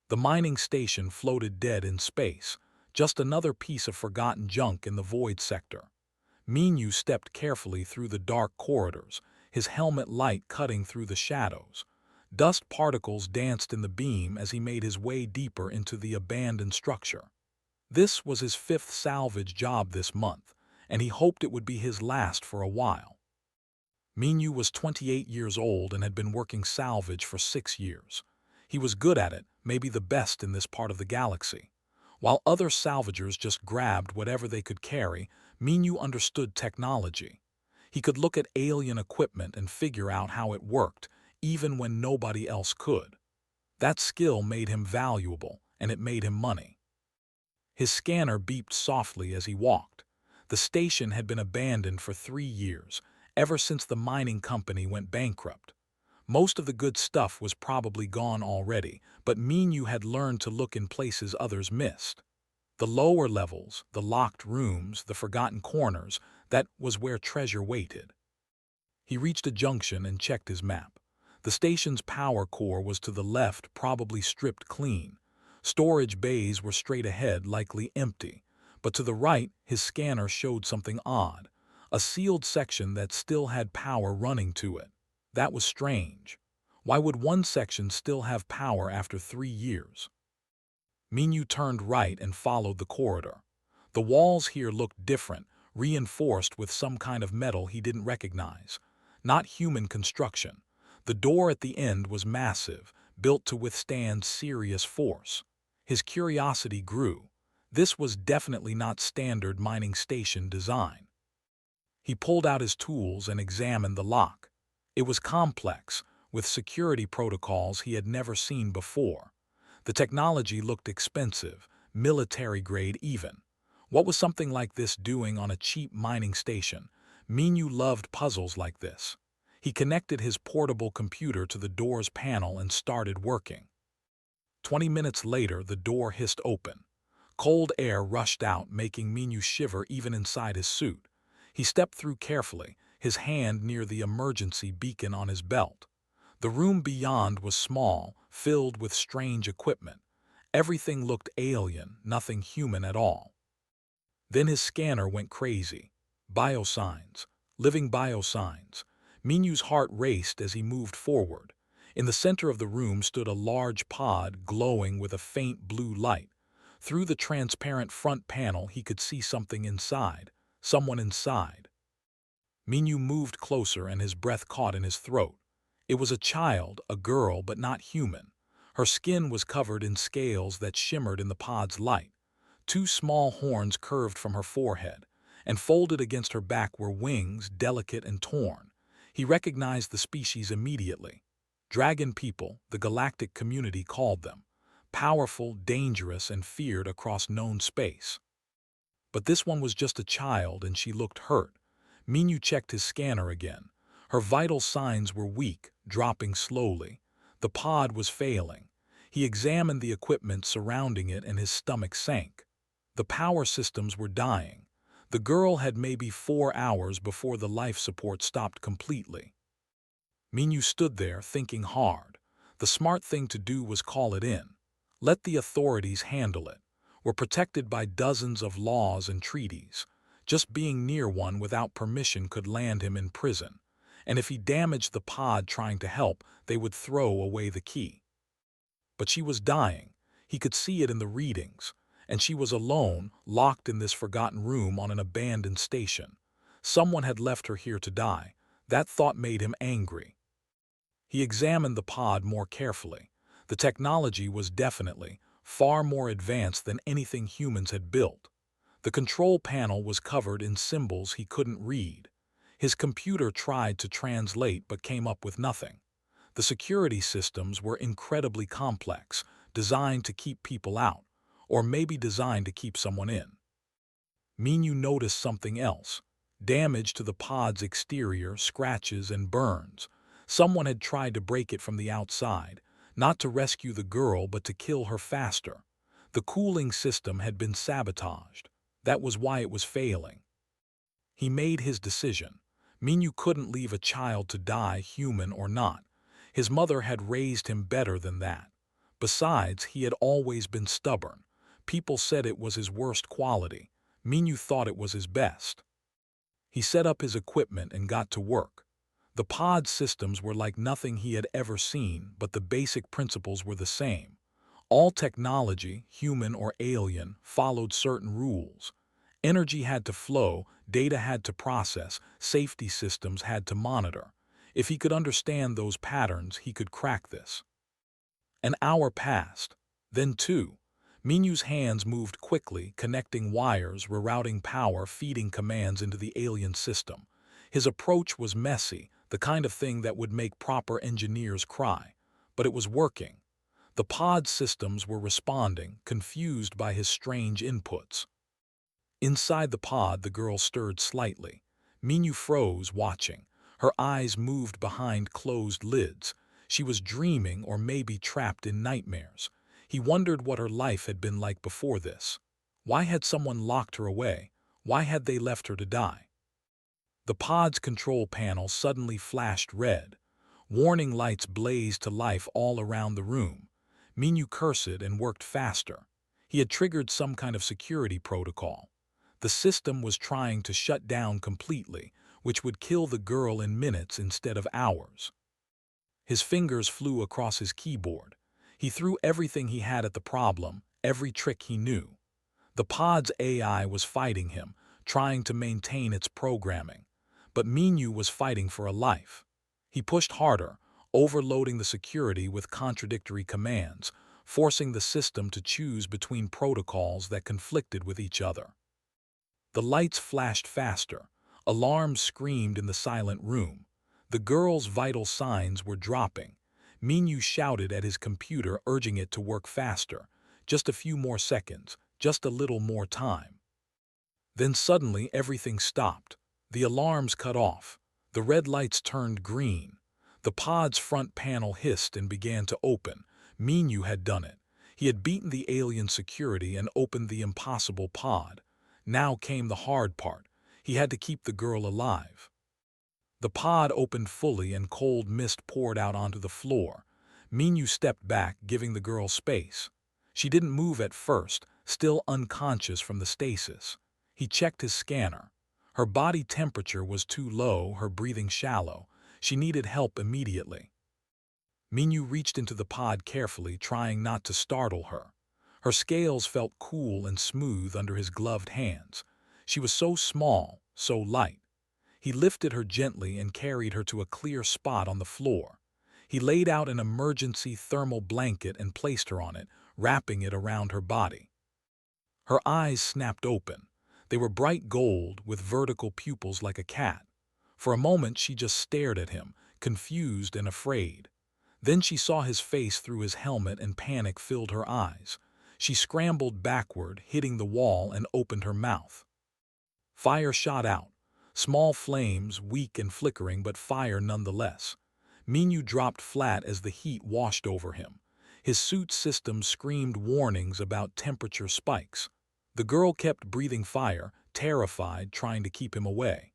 The mining station floated dead in space, just another piece of forgotten junk in the void sector. Minyu stepped carefully through the dark corridors, his helmet light cutting through the shadows. Dust particles danced in the beam as he made his way deeper into the abandoned structure. This was his fifth salvage job this month, and he hoped it would be his last for a while. Minyu was 28 years old and had been working salvage for 6 years. He was good at it, maybe the best in this part of the galaxy. While other salvagers just grabbed whatever they could carry, Minyu understood technology. He could look at alien equipment and figure out how it worked, even when nobody else could. That skill made him valuable, and it made him money. His scanner beeped softly as he walked. The station had been abandoned for 3 years, ever since the mining company went bankrupt. Most of the good stuff was probably gone already, but Minyu had learned to look in places others missed. The lower levels, the locked rooms, the forgotten corners, that was where treasure waited. He reached a junction and checked his map. The station's power core was to the left, probably stripped clean. Storage bays were straight ahead, likely empty. But to the right, his scanner showed something odd. A sealed section that still had power running to it. That was strange. Why would one section still have power after 3 years? Minyu turned right and followed the corridor. The walls here looked different, reinforced with some kind of metal he didn't recognize. Not human construction. The door at the end was massive, built to withstand serious force. His curiosity grew. This was definitely not standard mining station design. He pulled out his tools and examined the lock. It was complex, with security protocols he had never seen before. The technology looked expensive, military-grade even. What was something like this doing on a cheap mining station? Minyu loved puzzles like this. He connected his portable computer to the door's panel and started working. 20 minutes later, the door hissed open. Cold air rushed out, making Minyu shiver even inside his suit. He stepped through carefully, his hand near the emergency beacon on his belt. The room beyond was small, filled with strange equipment. Everything looked alien, nothing human at all. Then his scanner went crazy. Biosigns, living biosigns. Minyu's heart raced as he moved forward. In the center of the room stood a large pod glowing with a faint blue light. Through the transparent front panel he could see something inside, someone inside. Minyu moved closer and his breath caught in his throat. It was a child, a girl, but not human. Her skin was covered in scales that shimmered in the pod's light. 2 small horns curved from her forehead, and folded against her back were wings, delicate and torn. He recognized the species immediately. Dragon people, the galactic community called them. Powerful, dangerous, and feared across known space. But this one was just a child, and she looked hurt. Minyu checked his scanner again. Her vital signs were weak, dropping slowly. The pod was failing. He examined the equipment surrounding it and his stomach sank. The power systems were dying. The girl had maybe 4 hours before the life support stopped completely. Minyu stood there, thinking hard. The smart thing to do was call it in. Let the authorities handle it. We're protected by dozens of laws and treaties. Just being near one without permission could land him in prison. And if he damaged the pod trying to help, they would throw away the key. But she was dying. He could see it in the readings. And she was alone, locked in this forgotten room on an abandoned station. Someone had left her here to die. That thought made him angry. He examined the pod more carefully. The technology was definitely far more advanced than anything humans had built. The control panel was covered in symbols he couldn't read. His computer tried to translate but came up with nothing. The security systems were incredibly complex, designed to keep people out, or maybe designed to keep someone in. Minyu noticed something else. Damage to the pod's exterior, scratches and burns. Someone had tried to break it from the outside, not to rescue the girl but to kill her faster. The cooling system had been sabotaged. That was why it was failing. He made his decision. Minyu couldn't leave a child to die, human or not. His mother had raised him better than that. Besides, he had always been stubborn. People said it was his worst quality. Minyu thought it was his best. He set up his equipment and got to work. The pod systems were like nothing he had ever seen, but the basic principles were the same. All technology, human or alien, followed certain rules. Energy had to flow, data had to process, safety systems had to monitor. If he could understand those patterns, he could crack this. An hour passed. Then two. Minyu's hands moved quickly, connecting wires, rerouting power, feeding commands into the alien system. His approach was messy, the kind of thing that would make proper engineers cry. But it was working. The pod systems were responding, confused by his strange inputs. Inside the pod, the girl stirred slightly. Minyu froze, watching. Her eyes moved behind closed lids. She was dreaming or maybe trapped in nightmares. He wondered what her life had been like before this. Why had someone locked her away? Why had they left her to die? The pod's control panel suddenly flashed red. Warning lights blazed to life all around the room. Minyu cursed and worked faster. He had triggered some kind of security protocol. The system was trying to shut down completely, which would kill the girl in minutes instead of hours. His fingers flew across his keyboard. He threw everything he had at the problem, every trick he knew. The pod's AI was fighting him, trying to maintain its programming. But Minyu was fighting for a life. He pushed harder, overloading the security with contradictory commands, forcing the system to choose between protocols that conflicted with each other. The lights flashed faster. Alarms screamed in the silent room. The girl's vital signs were dropping. Minyu shouted at his computer, urging it to work faster. Just a few more seconds, just a little more time. Then suddenly everything stopped. The alarms cut off. The red lights turned green. The pod's front panel hissed and began to open. Minyu had done it. He had beaten the alien security and opened the impossible pod. Now came the hard part. He had to keep the girl alive. The pod opened fully and cold mist poured out onto the floor. Minyu stepped back, giving the girl space. She didn't move at first, still unconscious from the stasis. He checked his scanner. Her body temperature was too low, her breathing shallow. She needed help immediately. Minyu reached into the pod carefully, trying not to startle her. Her scales felt cool and smooth under his gloved hands. She was so small, so light. He lifted her gently and carried her to a clear spot on the floor. He laid out an emergency thermal blanket and placed her on it, wrapping it around her body. Her eyes snapped open. They were bright gold, with vertical pupils like a cat. For a moment she just stared at him, confused and afraid. Then she saw his face through his helmet and panic filled her eyes. She scrambled backward, hitting the wall, and opened her mouth. Fire shot out. Small flames, weak and flickering, but fire nonetheless. Minyu dropped flat as the heat washed over him. His suit system screamed warnings about temperature spikes. The girl kept breathing fire, terrified, trying to keep him away.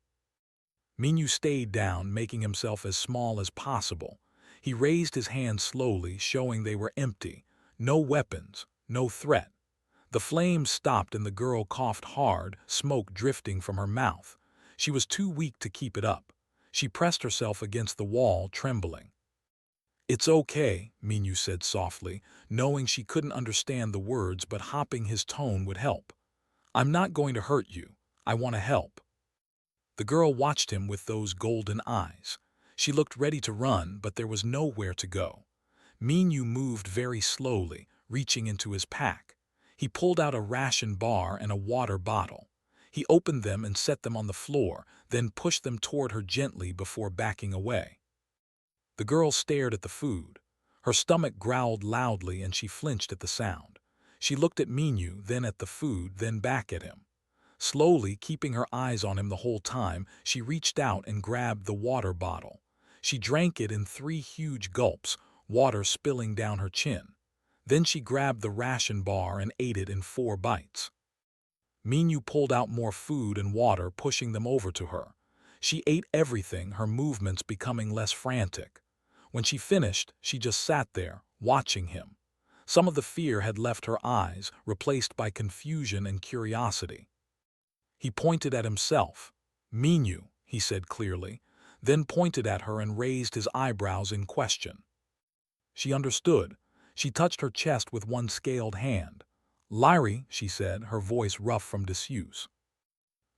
Minyu stayed down, making himself as small as possible. He raised his hands slowly, showing they were empty. No weapons, no threat. The flames stopped and the girl coughed hard, smoke drifting from her mouth. She was too weak to keep it up. She pressed herself against the wall, trembling. "It's okay," Minyu said softly, knowing she couldn't understand the words, but hoping his tone would help. "I'm not going to hurt you. I want to help." The girl watched him with those golden eyes. She looked ready to run, but there was nowhere to go. Minyu moved very slowly, reaching into his pack. He pulled out a ration bar and a water bottle. He opened them and set them on the floor, then pushed them toward her gently before backing away. The girl stared at the food. Her stomach growled loudly and she flinched at the sound. She looked at Minyu, then at the food, then back at him. Slowly, keeping her eyes on him the whole time, she reached out and grabbed the water bottle. She drank it in 3 huge gulps, water spilling down her chin. Then she grabbed the ration bar and ate it in 4 bites. Minyu pulled out more food and water, pushing them over to her. She ate everything, her movements becoming less frantic. When she finished, she just sat there, watching him. Some of the fear had left her eyes, replaced by confusion and curiosity. He pointed at himself. "Minyu," he said clearly, then pointed at her and raised his eyebrows in question. She understood. She touched her chest with one scaled hand. "Lyri," she said, her voice rough from disuse.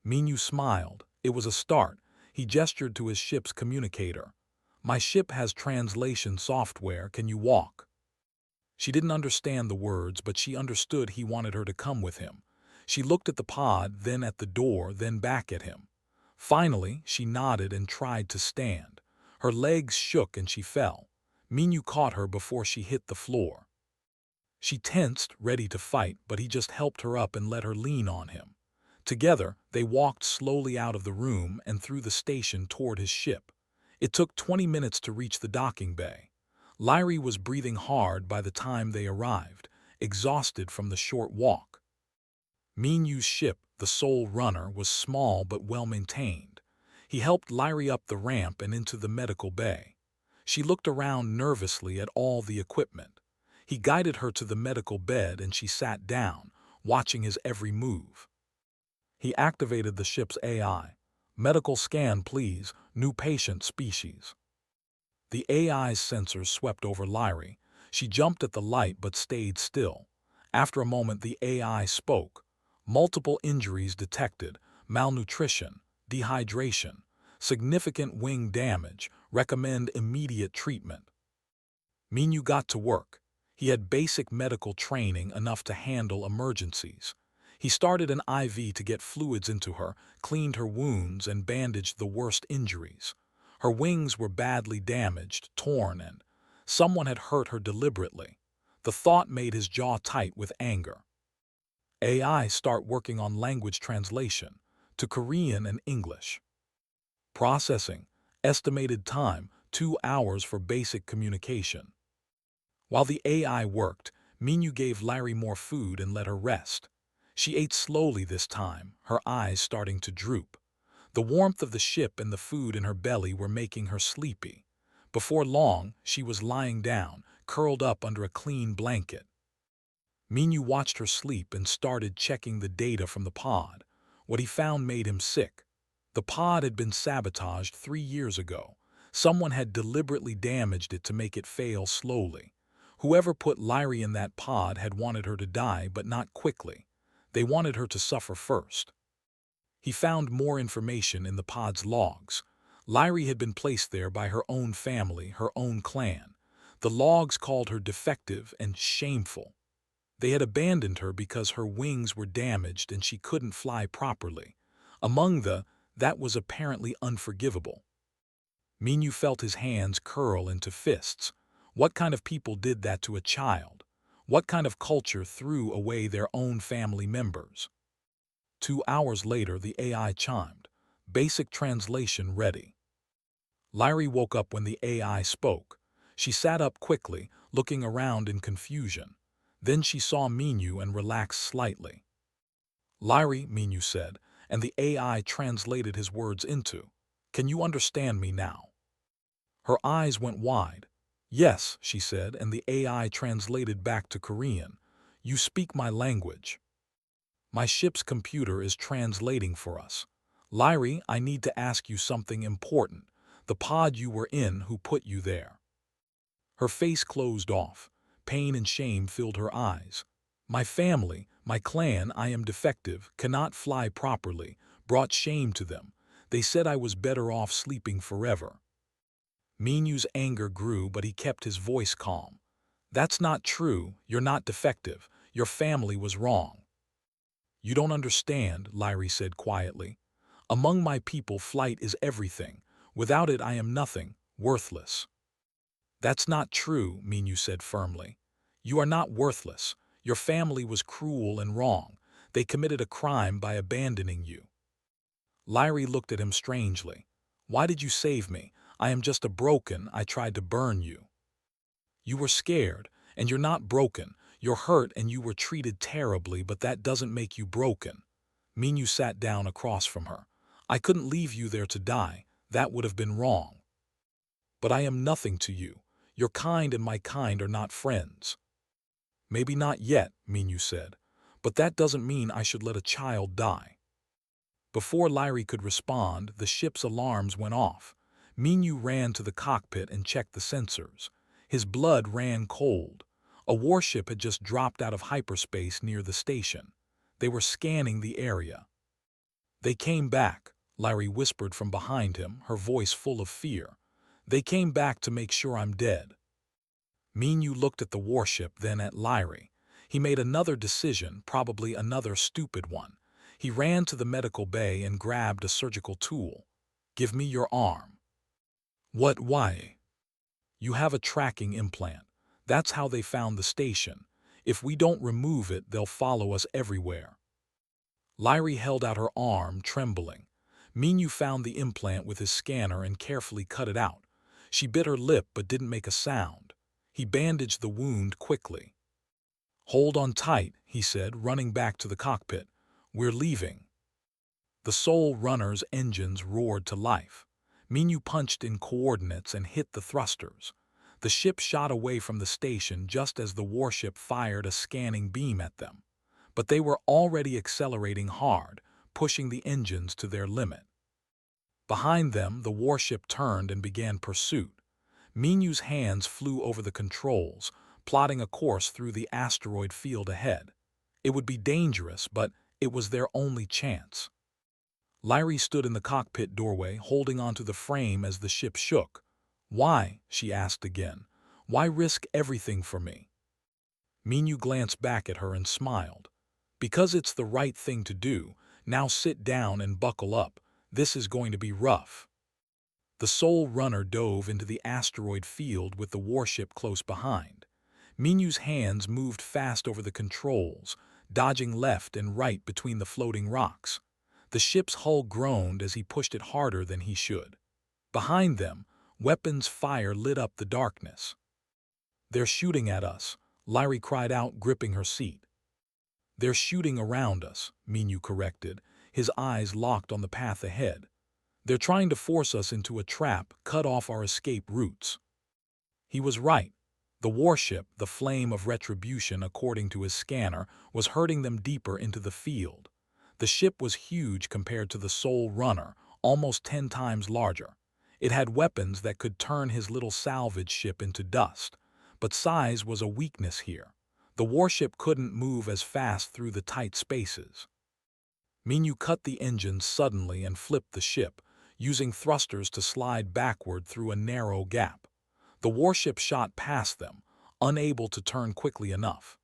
Minyu smiled. It was a start. He gestured to his ship's communicator. "My ship has translation software. Can you walk?" She didn't understand the words, but she understood he wanted her to come with him. She looked at the pod, then at the door, then back at him. Finally, she nodded and tried to stand. Her legs shook and she fell. Minyu caught her before she hit the floor. She tensed, ready to fight, but he just helped her up and let her lean on him. Together, they walked slowly out of the room and through the station toward his ship. It took 20 minutes to reach the docking bay. Lyri was breathing hard by the time they arrived, exhausted from the short walk. Minyu's ship, the Soul Runner, was small but well-maintained. He helped Lyri up the ramp and into the medical bay. She looked around nervously at all the equipment. He guided her to the medical bed and she sat down, watching his every move. He activated the ship's AI. "Medical scan, please. New patient species." The AI's sensors swept over Lyri. She jumped at the light but stayed still. After a moment, the AI spoke. "Multiple injuries detected, malnutrition, dehydration, significant wing damage, recommend immediate treatment." Minyu got to work. He had basic medical training enough to handle emergencies. He started an IV to get fluids into her, cleaned her wounds, and bandaged the worst injuries. Her wings were badly damaged, torn, and someone had hurt her deliberately. The thought made his jaw tight with anger. AI start working on language translation to Korean and English. Processing. Estimated time, 2 hours for basic communication. While the AI worked, Minyu gave Lyri more food and let her rest. She ate slowly this time, her eyes starting to droop. The warmth of the ship and the food in her belly were making her sleepy. Before long, she was lying down, curled up under a clean blanket. Minyu watched her sleep and started checking the data from the pod. What he found made him sick. The pod had been sabotaged 3 years ago. Someone had deliberately damaged it to make it fail slowly. Whoever put Lyri in that pod had wanted her to die, but not quickly. They wanted her to suffer first. He found more information in the pod's logs. Lyri had been placed there by her own family, her own clan. The logs called her defective and shameful. They had abandoned her because her wings were damaged and she couldn't fly properly. That was apparently unforgivable. Minyu felt his hands curl into fists. What kind of people did that to a child? What kind of culture threw away their own family members? 2 hours later, the AI chimed. Basic translation ready. Lyri woke up when the AI spoke. She sat up quickly, looking around in confusion. Then she saw Minyu and relaxed slightly. "Lyri," Minyu said, and the AI translated his words into, "Can you understand me now?" Her eyes went wide. "Yes," she said, and the AI translated back to Korean. "You speak my language. My ship's computer is translating for us. Lyri, I need to ask you something important. The pod you were in, who put you there?" Her face closed off. Pain and shame filled her eyes. "My family, my clan, I am defective, cannot fly properly, brought shame to them. They said I was better off sleeping forever." Minyu's anger grew, but he kept his voice calm. "That's not true. You're not defective. Your family was wrong." "You don't understand," Lyri said quietly. "Among my people, flight is everything. Without it, I am nothing, worthless." "That's not true," Minyu said firmly. "You are not worthless. Your family was cruel and wrong. They committed a crime by abandoning you." Lyri looked at him strangely. "Why did you save me? I am just I tried to burn you." "You were scared, and you're not broken. You're hurt and you were treated terribly, but that doesn't make you broken." Minyu sat down across from her. "I couldn't leave you there to die. That would have been wrong. But I am nothing to you. Your kind and my kind are not friends." Maybe not yet, Minyu said, but that doesn't mean I should let a child die. Before Lyrie could respond, the ship's alarms went off. Minyu ran to the cockpit and checked the sensors. His blood ran cold. A warship had just dropped out of hyperspace near the station. They were scanning the area. They came back, Lyrie whispered from behind him, her voice full of fear. They came back to make sure I'm dead. Minyu looked at the warship, then at Lyrie. He made another decision, probably another stupid one. He ran to the medical bay and grabbed a surgical tool. Give me your arm. What, why? You have a tracking implant. That's how they found the station. If we don't remove it, they'll follow us everywhere. Lyrie held out her arm, trembling. Minyu found the implant with his scanner and carefully cut it out. She bit her lip but didn't make a sound. He bandaged the wound quickly. Hold on tight, he said, running back to the cockpit. We're leaving. The Soul Runner's engines roared to life. Minyu punched in coordinates and hit the thrusters. The ship shot away from the station just as the warship fired a scanning beam at them. But they were already accelerating hard, pushing the engines to their limit. Behind them, the warship turned and began pursuit. Minyu's hands flew over the controls, plotting a course through the asteroid field ahead. It would be dangerous, but it was their only chance. Lyrie stood in the cockpit doorway, holding onto the frame as the ship shook. Why? She asked again. Why risk everything for me? Minyu glanced back at her and smiled. Because it's the right thing to do. Now sit down and buckle up. This is going to be rough. The Soul Runner dove into the asteroid field with the warship close behind. Minyu's hands moved fast over the controls, dodging left and right between the floating rocks. The ship's hull groaned as he pushed it harder than he should. Behind them, weapons fire lit up the darkness. They're shooting at us, Lyrie cried out, gripping her seat. They're shooting around us, Minyu corrected, his eyes locked on the path ahead. They're trying to force us into a trap, cut off our escape routes. He was right. The warship, the flame of retribution according to his scanner, was hurting them deeper into the field. The ship was huge compared to the Soul Runner, almost 10 times larger. It had weapons that could turn his little salvage ship into dust. But size was a weakness here. The warship couldn't move as fast through the tight spaces. Minyu cut the engines suddenly and flipped the ship, using thrusters to slide backward through a narrow gap. The warship shot past them, unable to turn quickly enough.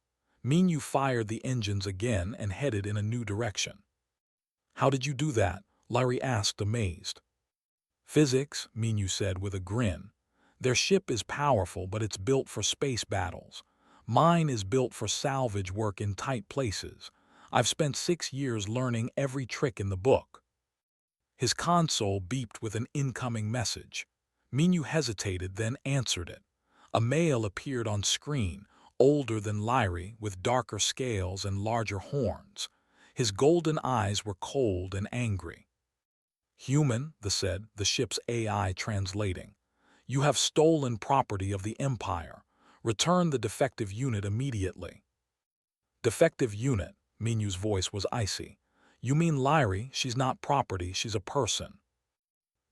Minyu fired the engines again and headed in a new direction. How did you do that? Lyrie asked, amazed. Physics, Minyu said with a grin. Their ship is powerful, but it's built for space battles. Mine is built for salvage work in tight places. I've spent 6 years learning every trick in the book. His console beeped with an incoming message. Minyu hesitated, then answered it. A male appeared on screen, older than Lyrie, with darker scales and larger horns. His golden eyes were cold and angry. Human, said the ship's AI translating. You have stolen property of the Empire. Return the defective unit immediately. Defective unit, Minyu's voice was icy. You mean Lyrie? She's not property, she's a person.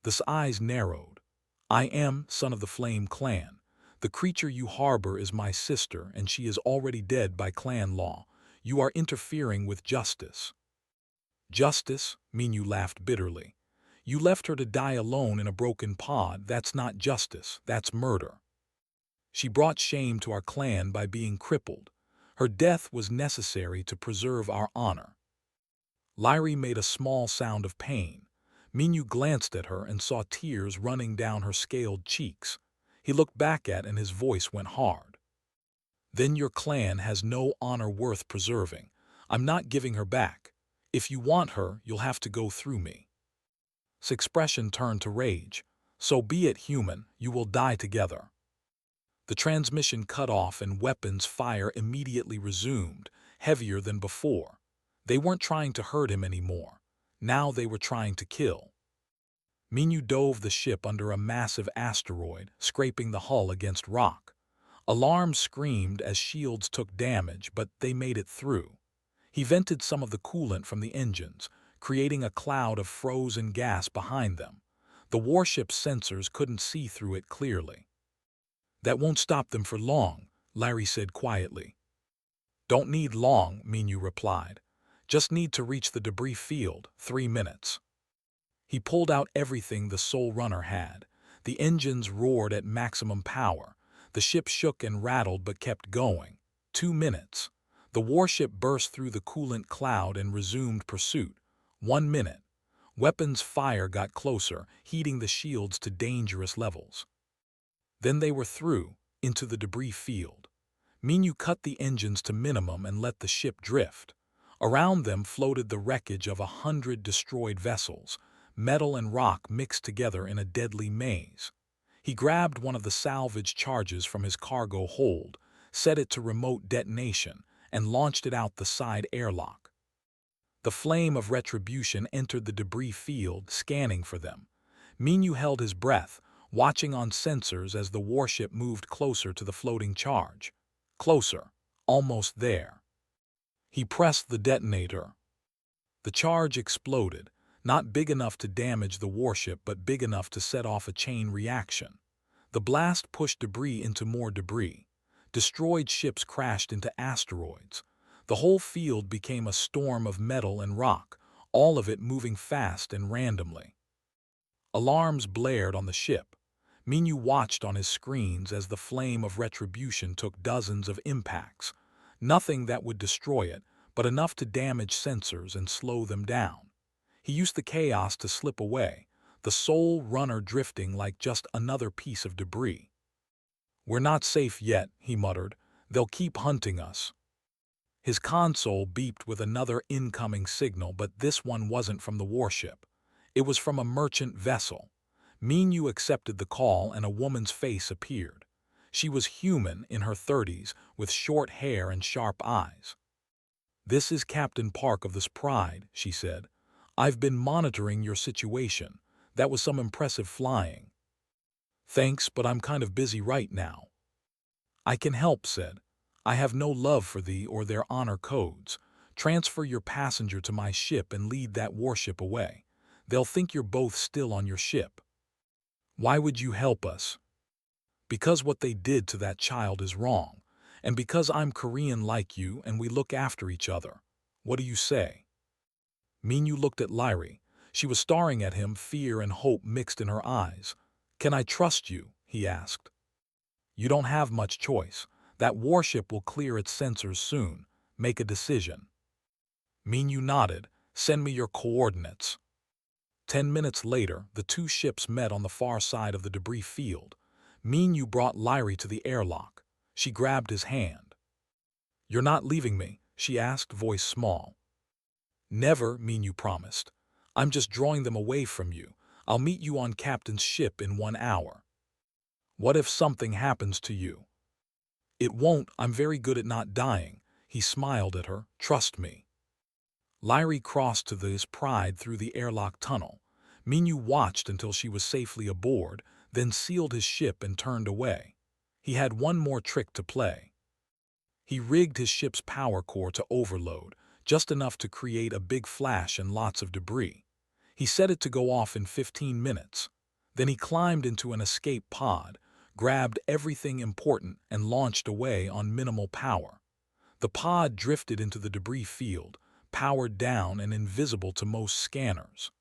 The eyes narrowed. I am, son of the Flame clan. The creature you harbor is my sister, and she is already dead by clan law. You are interfering with justice. Justice? Minyu laughed bitterly. You left her to die alone in a broken pod. That's not justice, that's murder. She brought shame to our clan by being crippled. Her death was necessary to preserve our honor. Lyrie made a small sound of pain. Minyu glanced at her and saw tears running down her scaled cheeks. He looked back at and his voice went hard. Then your clan has no honor worth preserving. I'm not giving her back. If you want her, you'll have to go through me. His expression turned to rage. So be it, human, you will die together. The transmission cut off and weapons fire immediately resumed, heavier than before. They weren't trying to hurt him anymore. Now they were trying to kill. Minyu dove the ship under a massive asteroid, scraping the hull against rock. Alarms screamed as shields took damage, but they made it through. He vented some of the coolant from the engines, creating a cloud of frozen gas behind them. The warship's sensors couldn't see through it clearly. "That won't stop them for long," Larry said quietly. "Don't need long," Minyu replied. "Just need to reach the debris field, 3 minutes." He pulled out everything the Soul Runner had. The engines roared at maximum power. The ship shook and rattled but kept going. 2 minutes. The warship burst through the coolant cloud and resumed pursuit. 1 minute. Weapons fire got closer, heating the shields to dangerous levels. Then they were through, into the debris field. Minyu cut the engines to minimum and let the ship drift. Around them floated the wreckage of 100 destroyed vessels. Metal and rock mixed together in a deadly maze. He grabbed one of the salvage charges from his cargo hold, set it to remote detonation, and launched it out the side airlock. The flame of retribution entered the debris field, scanning for them. Minyu held his breath, watching on sensors as the warship moved closer to the floating charge. Closer. Almost there. He pressed the detonator. The charge exploded, not big enough to damage the warship but big enough to set off a chain reaction. The blast pushed debris into more debris. Destroyed ships crashed into asteroids. The whole field became a storm of metal and rock, all of it moving fast and randomly. Alarms blared on the ship. Minyu watched on his screens as the flame of retribution took dozens of impacts. Nothing that would destroy it, but enough to damage sensors and slow them down. He used the chaos to slip away, the Soul Runner drifting like just another piece of debris. "We're not safe yet," he muttered. "They'll keep hunting us." His console beeped with another incoming signal, but this one wasn't from the warship. It was from a merchant vessel. Minyu accepted the call and a woman's face appeared. She was human, in her 30s, with short hair and sharp eyes. "This is Captain Park of this Pride," she said. "I've been monitoring your situation. That was some impressive flying." "Thanks, but I'm kind of busy right now." "I can help," said. "I have no love for thee or their honor codes. Transfer your passenger to my ship and lead that warship away. They'll think you're both still on your ship." "Why would you help us?" "Because what they did to that child is wrong, and because I'm Korean like you and we look after each other. What do you say?" Minyu looked at Lyri. She was staring at him, fear and hope mixed in her eyes. "Can I trust you?" he asked. "You don't have much choice. That warship will clear its sensors soon. Make a decision." Minyu nodded. "Send me your coordinates." 10 minutes later, the two ships met on the far side of the debris field. Minyu brought Lyri to the airlock. She grabbed his hand. "You're not leaving me?" she asked, voice small. "Never," Minyu promised. "I'm just drawing them away from you. I'll meet you on Captain's ship in 1 hour." "What if something happens to you?" "It won't. I'm very good at not dying." He smiled at her. "Trust me." Lyri crossed to his Pride through the airlock tunnel. Minyu watched until she was safely aboard, then sealed his ship and turned away. He had one more trick to play. He rigged his ship's power core to overload, just enough to create a big flash and lots of debris. He set it to go off in 15 minutes. Then he climbed into an escape pod, grabbed everything important, and launched away on minimal power. The pod drifted into the debris field, powered down and invisible to most scanners.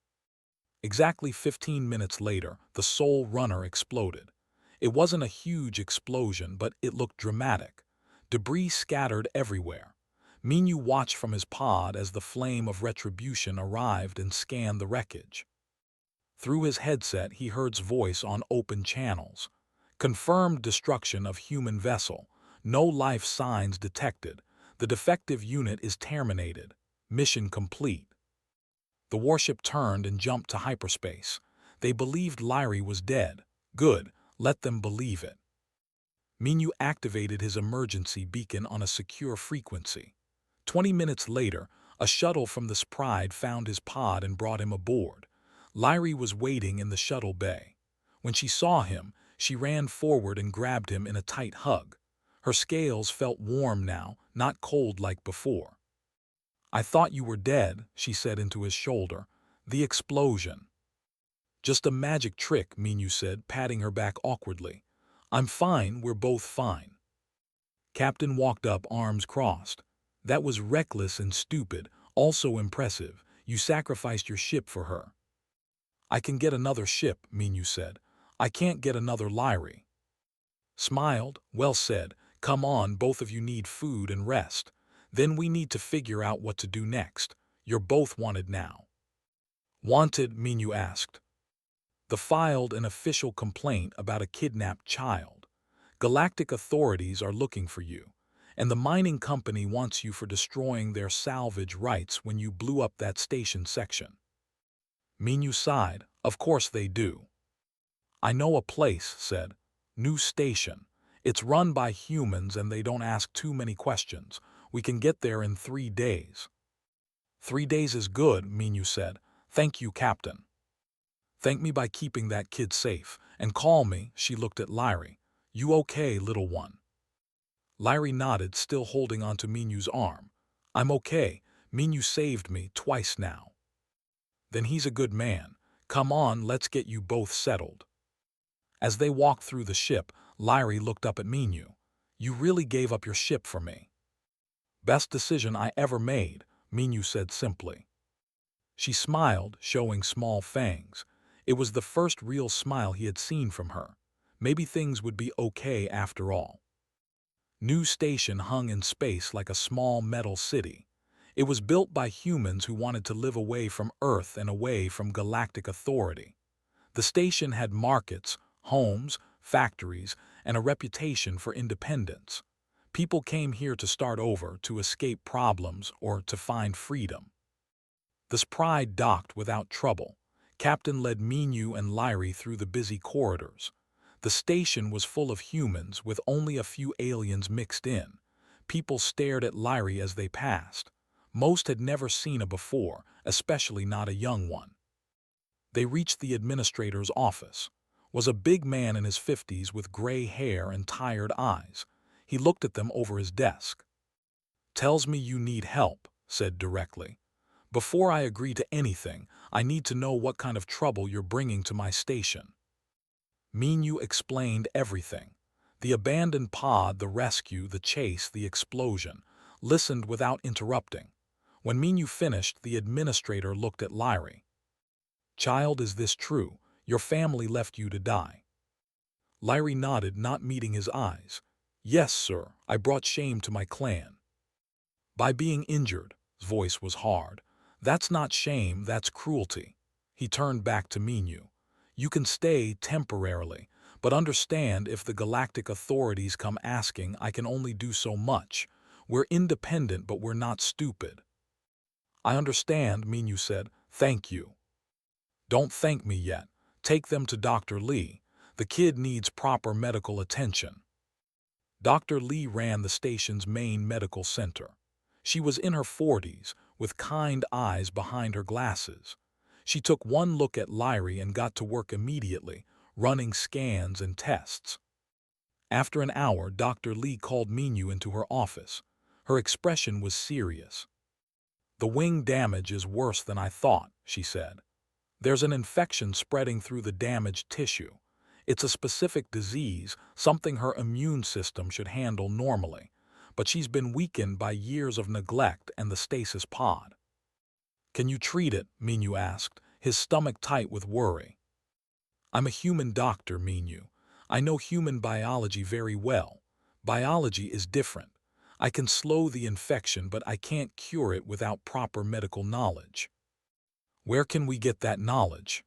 Exactly 15 minutes later, the Soul Runner exploded. It wasn't a huge explosion, but it looked dramatic. Debris scattered everywhere. Minyu watched from his pod as the flame of retribution arrived and scanned the wreckage. Through his headset, he heard his voice on open channels. "Confirmed destruction of human vessel. No life signs detected. The defective unit is terminated. Mission complete." The warship turned and jumped to hyperspace. They believed Lyri was dead. Good, let them believe it. Minyu activated his emergency beacon on a secure frequency. 20 minutes later, a shuttle from the Pride found his pod and brought him aboard. Lyri was waiting in the shuttle bay. When she saw him, she ran forward and grabbed him in a tight hug. Her scales felt warm now, not cold like before. "I thought you were dead," she said into his shoulder. "The explosion." "Just a magic trick," Minyu said, patting her back awkwardly. "I'm fine, we're both fine." Captain walked up, arms crossed. "That was reckless and stupid, also impressive. You sacrificed your ship for her." "I can get another ship," Minyu said. "I can't get another Lyri." Smiled. "Well said. Come on, both of you need food and rest. Then we need to figure out what to do next. You're both wanted now." "Wanted?" Minyu asked. "The filed an official complaint about a kidnapped child. Galactic authorities are looking for you, and the mining company wants you for destroying their salvage rights when you blew up that station section." Minyu sighed. "Of course they do." "I know a place," said. "New station. It's run by humans and they don't ask too many questions. We can get there in 3 days." "3 days is good," Minyu said. "Thank you, Captain." "Thank me by keeping that kid safe. And call me." She looked at Lyri. "You okay, little one?" Lyri nodded, still holding onto Minyu's arm. "I'm okay. Minyu saved me twice now." "Then he's a good man. Come on, let's get you both settled." As they walked through the ship, Lyri looked up at Minyu. "You really gave up your ship for me." "Best decision I ever made," Minyu said simply. She smiled, showing small fangs. It was the first real smile he had seen from her. Maybe things would be okay after all. New station hung in space like a small metal city. It was built by humans who wanted to live away from Earth and away from galactic authority. The station had markets, homes, factories, and a reputation for independence. People came here to start over, to escape problems, or to find freedom. This pride docked without trouble. Captain led Minyu and Lyri through the busy corridors. The station was full of humans, with only a few aliens mixed in. People stared at Lyri as they passed. Most had never seen her before, especially not a young one. They reached the administrator's office. Was a big man in his 50s with gray hair and tired eyes. He looked at them over his desk. "Tells me you need help," said directly. "Before I agree to anything, I need to know what kind of trouble you're bringing to my station." Minyu explained everything. The abandoned pod, the rescue, the chase, the explosion. Listened without interrupting. When Minyu finished, the administrator looked at Lyri. "Child, is this true? Your family left you to die?" Lyri nodded, not meeting his eyes. "Yes, sir. I brought shame to my clan." "By being injured." His voice was hard. "That's not shame, that's cruelty." He turned back to Minyu. "You can stay temporarily, but understand if the galactic authorities come asking, I can only do so much. We're independent, but we're not stupid." "I understand," Minyu said. "Thank you." "Don't thank me yet. Take them to Dr. Lee. The kid needs proper medical attention." Dr. Lee ran the station's main medical center. She was in her 40s, with kind eyes behind her glasses. She took one look at Lyri and got to work immediately, running scans and tests. After an hour, Dr. Lee called Minyu into her office. Her expression was serious. "The wing damage is worse than I thought," she said. "There's an infection spreading through the damaged tissue. It's a specific disease, something her immune system should handle normally, but she's been weakened by years of neglect and the stasis pod." "Can you treat it?" Minyu asked, his stomach tight with worry. "I'm a human doctor, Minyu. I know human biology very well. Biology is different. I can slow the infection, but I can't cure it without proper medical knowledge." "Where can we get that knowledge?"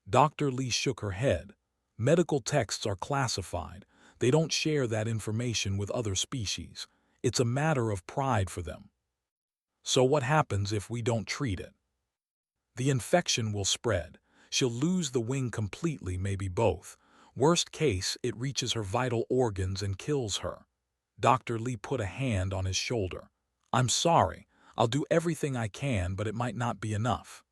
Dr. Lee shook her head. "Medical texts are classified. They don't share that information with other species. It's a matter of pride for them." "So what happens if we don't treat it?" "The infection will spread. She'll lose the wing completely, maybe both. Worst case, it reaches her vital organs and kills her." Dr. Lee put a hand on his shoulder. "I'm sorry. I'll do everything I can, but it might not be enough."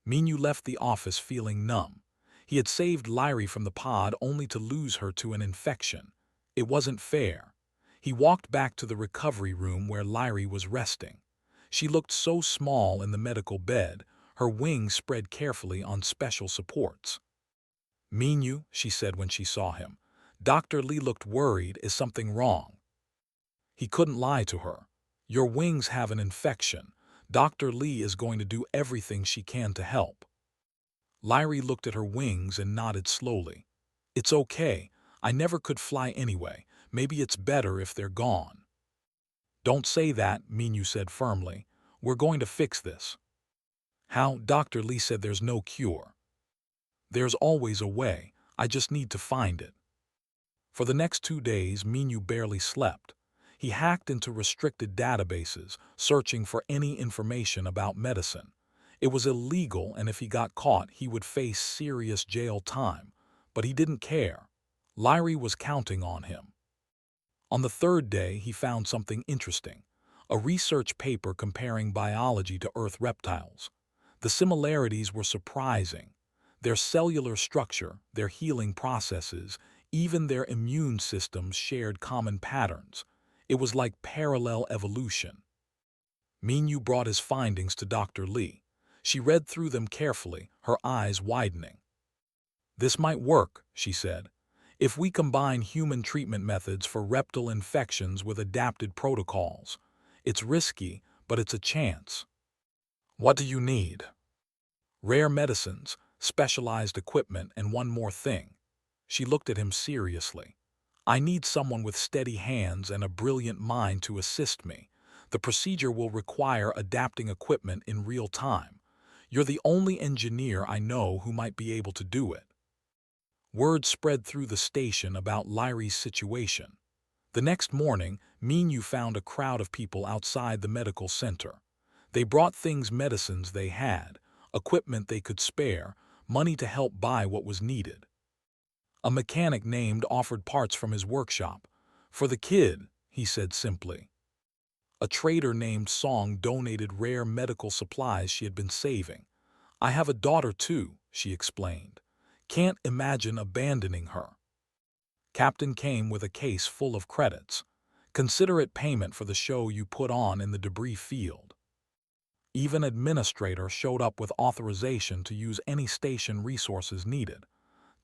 Minyu left the office feeling numb. He had saved Lyri from the pod only to lose her to an infection. It wasn't fair. He walked back to the recovery room where Lyrie was resting. She looked so small in the medical bed, her wings spread carefully on special supports. "Mean you," she said when she saw him. Dr. Lee looked worried. "Is something wrong?" He couldn't lie to her. "Your wings have an infection. Dr. Lee is going to do everything she can to help." Lyrie looked at her wings and nodded slowly. "It's okay. I never could fly anyway. Maybe it's better if they're gone." "Don't say that," Minyu said firmly. "We're going to fix this." "How?" Dr. Lee said. "There's no cure." "There's always a way. I just need to find it." For the next 2 days, Minyu barely slept. He hacked into restricted databases, searching for any information about medicine. It was illegal, and if he got caught, he would face serious jail time. But he didn't care. Lyrie was counting on him. On the 3rd day, he found something interesting. A research paper comparing biology to Earth reptiles. The similarities were surprising. Their cellular structure, their healing processes, even their immune systems shared common patterns. It was like parallel evolution. Minyu brought his findings to Dr. Lee. She read through them carefully, her eyes widening. "This might work," she said. "If we combine human treatment methods for reptile infections with adapted protocols. It's risky, but it's a chance." "What do you need?" "Rare medicines, specialized equipment, and one more thing." She looked at him seriously. "I need someone with steady hands and a brilliant mind to assist me. The procedure will require adapting equipment in real time. You're the only engineer I know who might be able to do it." Word spread through the station about Lyrie's situation. The next morning, Minyu found a crowd of people outside the medical center. They brought medicines they had, equipment they could spare, money to help buy what was needed. A mechanic named offered parts from his workshop. "For the kid," he said simply. A trader named Song donated rare medical supplies she had been saving. "I have a daughter too," she explained. "Can't imagine abandoning her." Captain came with a case full of credits. "Consider it payment for the show you put on in the debris field." Even administrator showed up with authorization to use any station resources needed.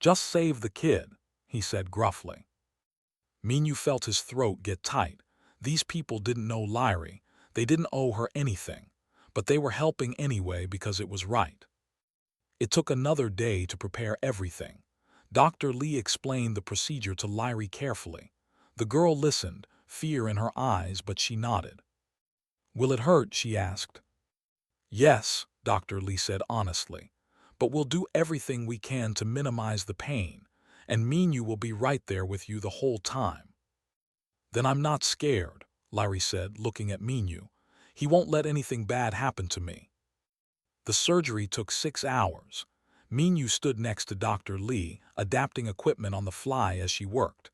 "Just save the kid," he said gruffly. Minyu felt his throat get tight. These people didn't know Lyrie. They didn't owe her anything. But they were helping anyway because it was right. It took another day to prepare everything. Dr. Lee explained the procedure to Lyrie carefully. The girl listened, fear in her eyes, but she nodded. "Will it hurt?" she asked. "Yes," Dr. Lee said honestly. "But we'll do everything we can to minimize the pain, and Minyu will be right there with you the whole time." "Then I'm not scared," Lyrie said, looking at Minyu. "He won't let anything bad happen to me." The surgery took 6 hours. Minyu stood next to Dr. Lee, adapting equipment on the fly as she worked.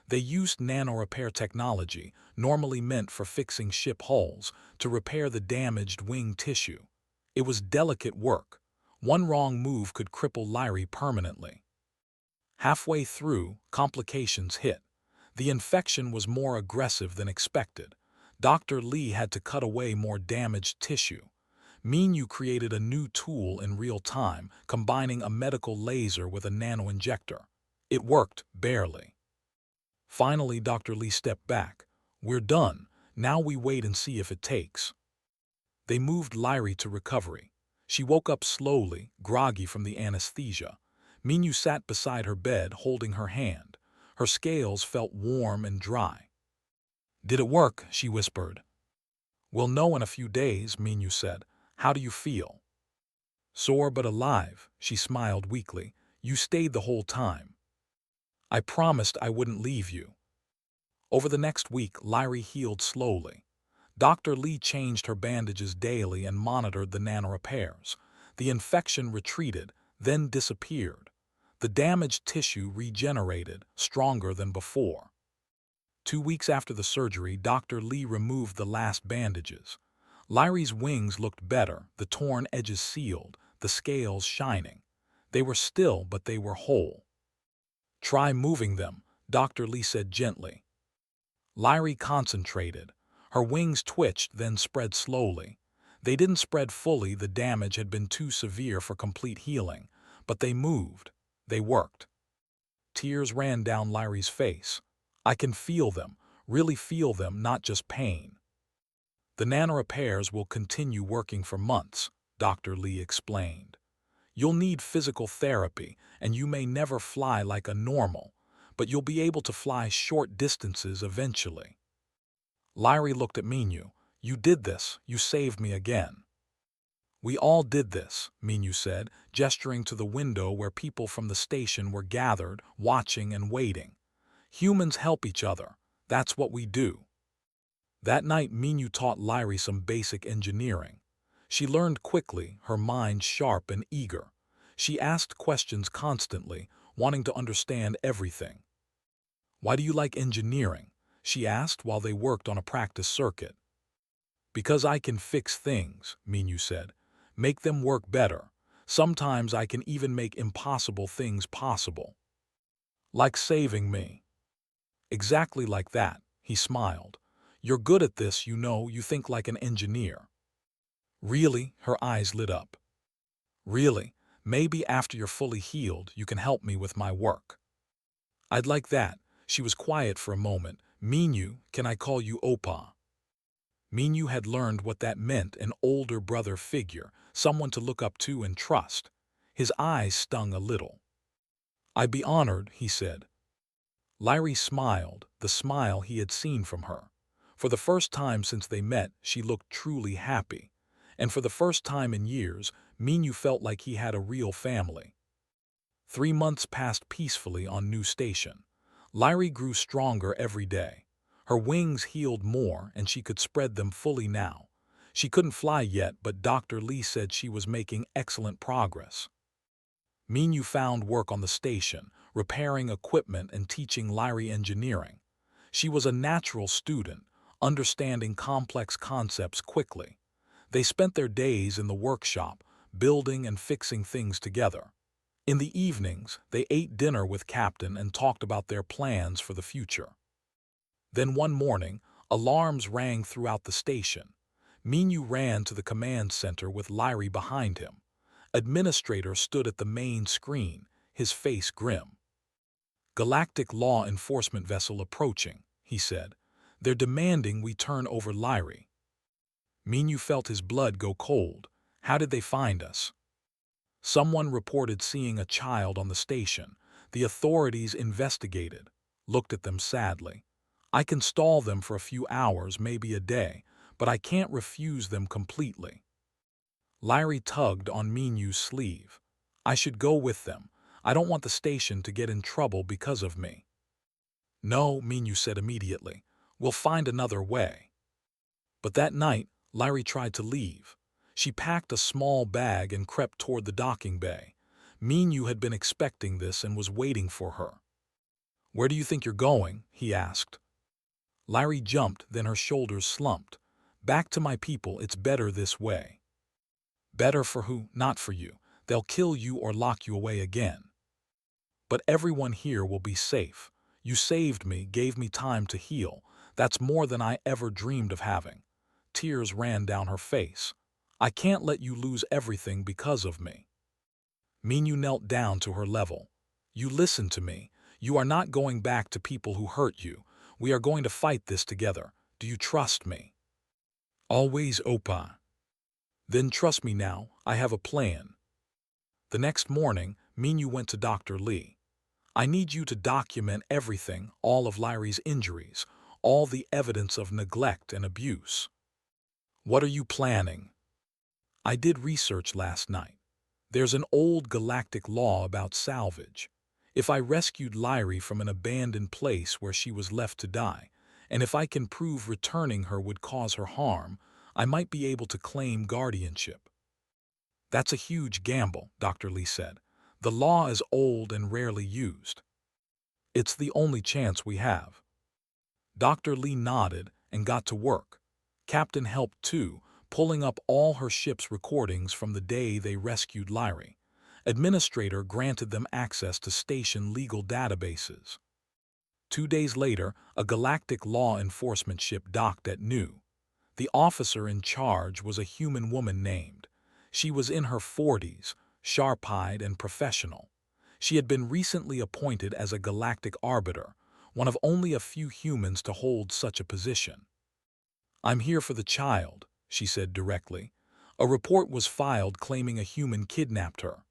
They used nanorepair technology, normally meant for fixing ship hulls, to repair the damaged wing tissue. It was delicate work. One wrong move could cripple Lyrie permanently. Halfway through, complications hit. The infection was more aggressive than expected. Dr. Lee had to cut away more damaged tissue. Minyu created a new tool in real time, combining a medical laser with a nano-injector. It worked, barely. Finally, Dr. Lee stepped back. "We're done. Now we wait and see if it takes." They moved Lyrie to recovery. She woke up slowly, groggy from the anesthesia. Minyu sat beside her bed, holding her hand. Her scales felt warm and dry. "Did it work?" she whispered. "We'll know in a few days," Minyu said. "How do you feel?" "Sore but alive," she smiled weakly. "You stayed the whole time." "I promised I wouldn't leave you." Over the next week, Lyrie healed slowly. Dr. Lee changed her bandages daily and monitored the nanorepairs. The infection retreated, then disappeared. The damaged tissue regenerated, stronger than before. 2 weeks after the surgery, Dr. Lee removed the last bandages. Lyrie's wings looked better, the torn edges sealed, the scales shining. They were still, but they were whole. "Try moving them," Dr. Lee said gently. Lyrie concentrated. Her wings twitched, then spread slowly. They didn't spread fully, the damage had been too severe for complete healing, but they moved. They worked. Tears ran down Lyrie's face. I can feel them, really feel them, not just pain. The nanorepairs will continue working for months, Dr. Lee explained. You'll need physical therapy, and you may never fly like a normal, but you'll be able to fly short distances eventually. Lyrie looked at Minyu. You did this. You saved me again. We all did this, Minyu said, gesturing to the window where people from the station were gathered, watching and waiting. Humans help each other. That's what we do. That night, Minyu taught Lyrie some basic engineering. She learned quickly, her mind sharp and eager. She asked questions constantly, wanting to understand everything. Why do you like engineering? She asked while they worked on a practice circuit. Because I can fix things, Minyu said. Make them work better. Sometimes I can even make impossible things possible. Like saving me. Exactly like that, he smiled. You're good at this, you know, you think like an engineer. Really? Her eyes lit up. Really? Maybe after you're fully healed, you can help me with my work. I'd like that. She was quiet for a moment. Minyu, can I call you Oppa? Minyu had learned what that meant, an older brother figure, someone to look up to and trust. His eyes stung a little. I'd be honored, he said. Lyrie smiled, the smile he had seen from her. For the first time since they met, she looked truly happy. And for the first time in years, Minyu felt like he had a real family. 3 months passed peacefully on New Station. Lyrie grew stronger every day. Her wings healed more, and she could spread them fully now. She couldn't fly yet, but Dr. Lee said she was making excellent progress. Minyu found work on the station, repairing equipment and teaching Lyrie engineering. She was a natural student, understanding complex concepts quickly. They spent their days in the workshop, building and fixing things together. In the evenings, they ate dinner with Captain and talked about their plans for the future. Then one morning, alarms rang throughout the station. Minyu ran to the command center with Lyrie behind him. Administrator stood at the main screen, his face grim. Galactic law enforcement vessel approaching, he said. They're demanding we turn over Lyrie. Minyu felt his blood go cold. How did they find us? Someone reported seeing a child on the station. The authorities investigated, looked at them sadly. I can stall them for a few hours, maybe a day, but I can't refuse them completely. Lyrie tugged on Minyu's sleeve. I should go with them. I don't want the station to get in trouble because of me. No, Minyu said immediately. We'll find another way. But that night, Lyrie tried to leave. She packed a small bag and crept toward the docking bay. Minyu had been expecting this and was waiting for her. Where do you think you're going? He asked. Lyrie jumped, then her shoulders slumped. Back to my people, it's better this way. Better for who? Not for you. They'll kill you or lock you away again. But everyone here will be safe. You saved me, gave me time to heal. That's more than I ever dreamed of having. Tears ran down her face. I can't let you lose everything because of me. Minyu knelt down to her level. You listen to me. You are not going back to people who hurt you. We are going to fight this together. Do you trust me? Always, Oppa. Then trust me now, I have a plan. The next morning, Minyu went to Dr. Lee. I need you to document everything, all of Lyrie's injuries, all the evidence of neglect and abuse. What are you planning? I did research last night. There's an old galactic law about salvage. If I rescued Lyrie from an abandoned place where she was left to die, and if I can prove returning her would cause her harm, I might be able to claim guardianship. That's a huge gamble, Dr. Lee said. The law is old and rarely used. It's the only chance we have. Dr. Lee nodded and got to work. Captain helped too, pulling up all her ship's recordings from the day they rescued Lyrie. Administrator granted them access to station legal databases. 2 days later, a galactic law enforcement ship docked at Nu. The officer in charge was a human woman named. She was in her 40s, sharp-eyed and professional. She had been recently appointed as a galactic arbiter, one of only a few humans to hold such a position. "I'm here for the child," she said directly. "A report was filed claiming a human kidnapped her."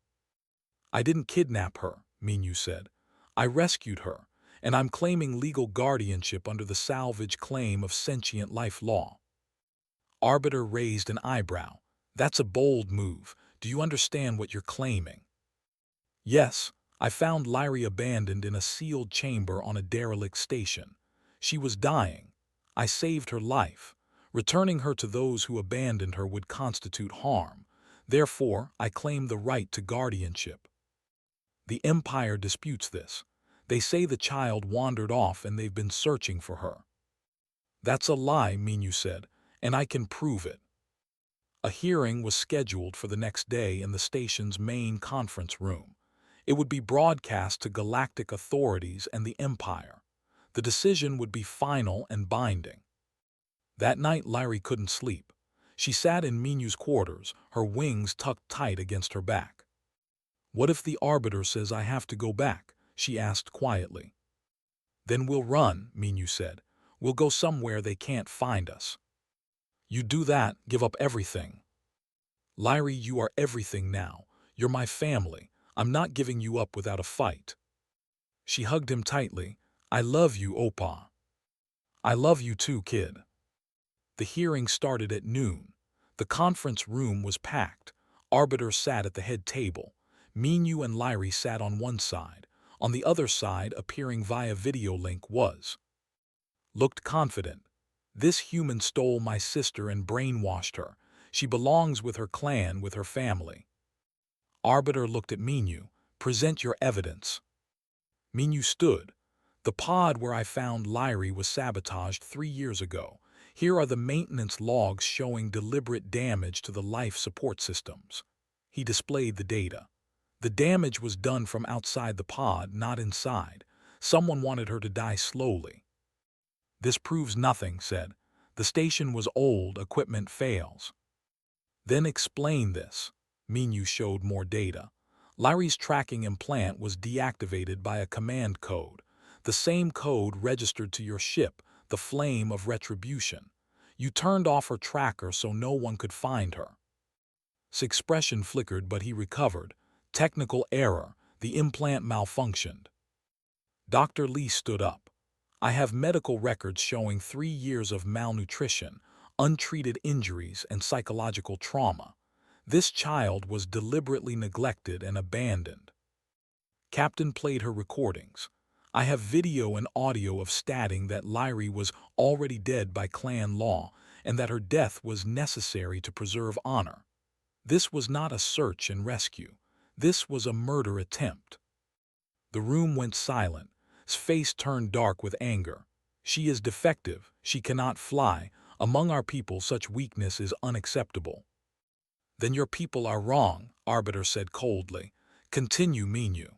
"I didn't kidnap her," Minyu said. "I rescued her, and I'm claiming legal guardianship under the salvage claim of sentient life law." Arbiter raised an eyebrow. "That's a bold move. Do you understand what you're claiming?" "Yes, I found Lyri abandoned in a sealed chamber on a derelict station. She was dying. I saved her life. Returning her to those who abandoned her would constitute harm. Therefore, I claim the right to guardianship." "The Empire disputes this. They say the child wandered off and they've been searching for her." "That's a lie," Minyu said, "and I can prove it." A hearing was scheduled for the next day in the station's main conference room. It would be broadcast to galactic authorities and the Empire. The decision would be final and binding. That night Lyri couldn't sleep. She sat in Minyu's quarters, her wings tucked tight against her back. "What if the Arbiter says I have to go back?" she asked quietly. "Then we'll run," Minyu said. "We'll go somewhere they can't find us." "You do that, give up everything." "Lyri, you are everything now. You're my family. I'm not giving you up without a fight." She hugged him tightly. "I love you, Oppa." "I love you too, kid." The hearing started at noon. The conference room was packed. Arbiter sat at the head table. Minyu and Lyri sat on one side. On the other side, appearing via video link, looked confident. "This human stole my sister and brainwashed her. She belongs with her clan, with her family." Arbiter looked at Minyu. "Present your evidence." Minyu stood. "The pod where I found Lyri was sabotaged 3 years ago. Here are the maintenance logs showing deliberate damage to the life support systems." He displayed the data. The damage was done from outside the pod, not inside. Someone wanted her to die slowly. "This proves nothing," said. "The station was old, equipment fails." "Then explain this." Minyu showed more data. Lyri's tracking implant was deactivated by a command code. The same code registered to your ship, the Flame of Retribution. You turned off her tracker so no one could find her. His expression flickered, but he recovered. "Technical error. The implant malfunctioned." Dr. Lee stood up. "I have medical records showing 3 years of malnutrition, untreated injuries, and psychological trauma. This child was deliberately neglected and abandoned." Captain played her recordings. "I have video and audio of stating that Lyri was already dead by clan law and that her death was necessary to preserve honor. This was not a search and rescue. This was a murder attempt." The room went silent. His face turned dark with anger. "She is defective. She cannot fly. Among our people, such weakness is unacceptable." "Then your people are wrong," Arbiter said coldly. "Continue, Minyu."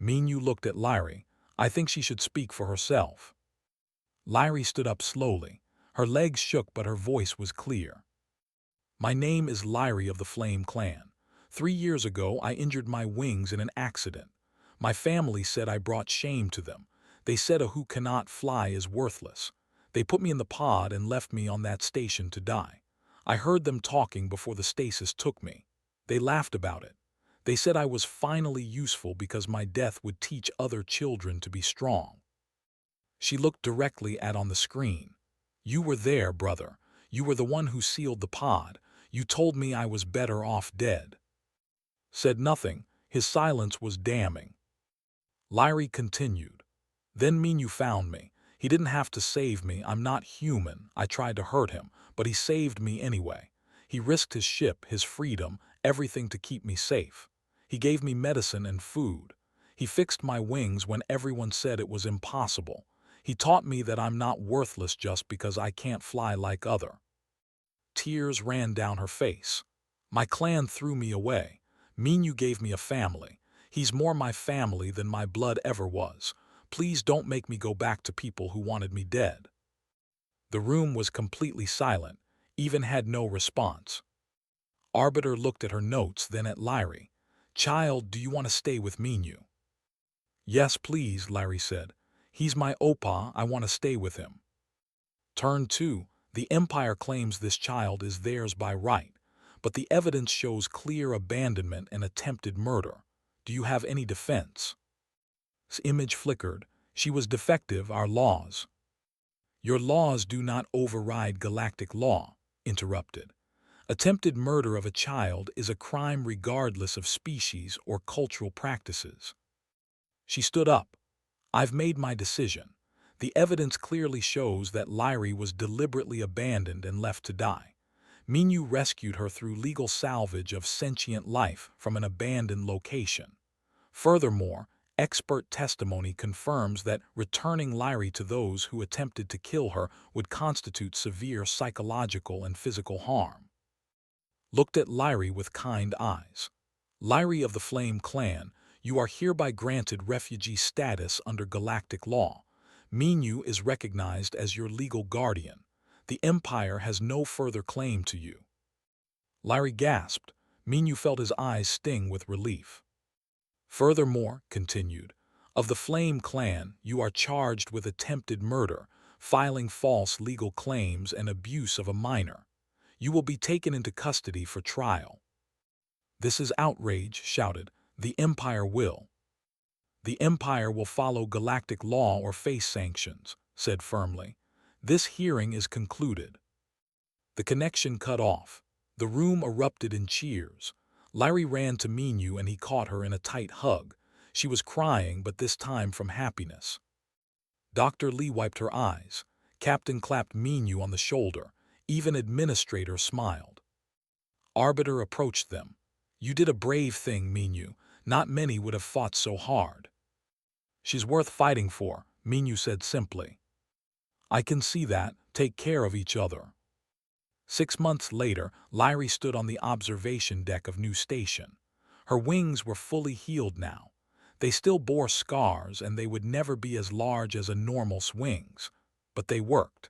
Minyu looked at Lyri. "I think she should speak for herself." Lyri stood up slowly. Her legs shook, but her voice was clear. "My name is Lyri of the Flame Clan. 3 years ago, I injured my wings in an accident. My family said I brought shame to them. They said a who cannot fly is worthless. They put me in the pod and left me on that station to die. I heard them talking before the stasis took me. They laughed about it. They said I was finally useful because my death would teach other children to be strong." She looked directly at on the screen. "You were there, brother. You were the one who sealed the pod. You told me I was better off dead." Said nothing. His silence was damning. Lyri continued. "Then Minyu found me. He didn't have to save me. I'm not human. I tried to hurt him, but he saved me anyway. He risked his ship, his freedom, everything to keep me safe. He gave me medicine and food. He fixed my wings when everyone said it was impossible. He taught me that I'm not worthless just because I can't fly like other." Tears ran down her face. "My clan threw me away. Minyu gave me a family. He's more my family than my blood ever was. Please don't make me go back to people who wanted me dead." The room was completely silent, even had no response. Arbiter looked at her notes, then at Lyrie. "Child, do you want to stay with Minyu?" "Yes, please," Lyrie said. "He's my oppa, I want to stay with him." Turn 2. The Empire claims this child is theirs by right, but the evidence shows clear abandonment and attempted murder. Do you have any defense? Image flickered. "She was defective, our laws." "Your laws do not override galactic law," interrupted. "Attempted murder of a child is a crime regardless of species or cultural practices." She stood up. "I've made my decision. The evidence clearly shows that Lyrie was deliberately abandoned and left to die. Minyu rescued her through legal salvage of sentient life from an abandoned location. Furthermore, expert testimony confirms that returning Lyrie to those who attempted to kill her would constitute severe psychological and physical harm." Looked at Lyrie with kind eyes. "Lyrie of the Flame Clan, you are hereby granted refugee status under galactic law. Minyu is recognized as your legal guardian. The Empire has no further claim to you." Lyrie gasped. Minyu felt his eyes sting with relief. "Furthermore," continued, "of the Flame Clan, you are charged with attempted murder, filing false legal claims, and abuse of a minor. You will be taken into custody for trial." "This is outrage," shouted. "The Empire will." "The Empire will follow galactic law or face sanctions," said firmly. "This hearing is concluded." The connection cut off. The room erupted in cheers. Lyrie ran to Minyu and he caught her in a tight hug. She was crying, but this time from happiness. Dr. Lee wiped her eyes. Captain clapped Minyu on the shoulder. Even Administrator smiled. Arbiter approached them. "You did a brave thing, Minyu. Not many would have fought so hard." "She's worth fighting for," Minyu said simply. "I can see that. Take care of each other." 6 months later, Lyrie stood on the observation deck of New Station. Her wings were fully healed now. They still bore scars, and they would never be as large as a normal's wings, but they worked.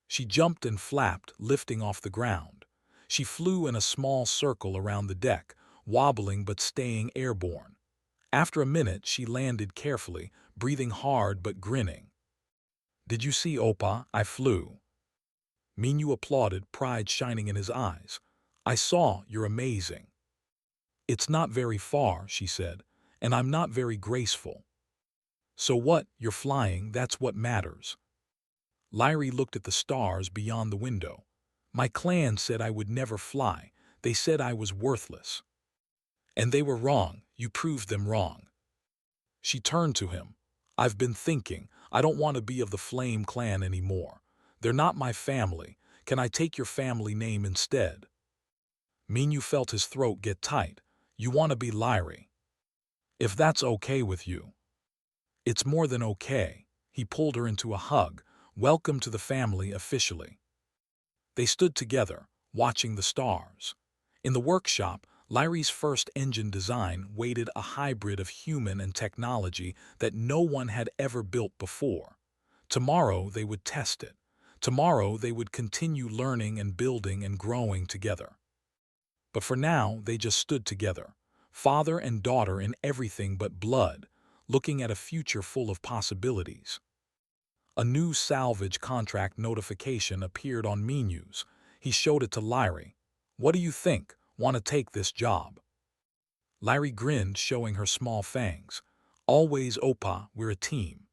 She jumped and flapped, lifting off the ground. She flew in a small circle around the deck, wobbling but staying airborne. After a minute, she landed carefully, breathing hard but grinning. "Did you see, Oppa? I flew." Minyu applauded, pride shining in his eyes. "I saw, you're amazing." "It's not very far," she said, "and I'm not very graceful." "So what? You're flying, that's what matters." Lyrie looked at the stars beyond the window. "My clan said I would never fly. They said I was worthless." "And they were wrong. You proved them wrong." She turned to him. "I've been thinking. I don't want to be of the Flame Clan anymore. They're not my family. Can I take your family name instead?" Minyu felt his throat get tight. "You want to be Lyrie?" "If that's okay with you." "It's more than okay." He pulled her into a hug. "Welcome to the family officially." They stood together, watching the stars. In the workshop, Lyrie's first engine design waited a hybrid of human and technology that no one had ever built before. Tomorrow they would test it. Tomorrow they would continue learning and building and growing together. But for now, they just stood together, father and daughter in everything but blood, looking at a future full of possibilities. A new salvage contract notification appeared on Minyu's. He showed it to Lyrie. "What do you think? Want to take this job?" Lyrie grinned, showing her small fangs. "Always, Oppa, we're a team."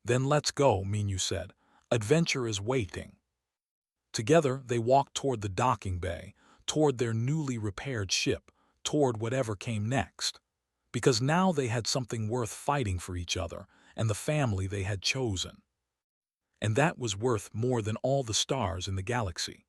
"Then let's go," Minyu said. "Adventure is waiting." Together, they walked toward the docking bay, toward their newly repaired ship, toward whatever came next. Because now they had something worth fighting for each other, and the family they had chosen. And that was worth more than all the stars in the galaxy.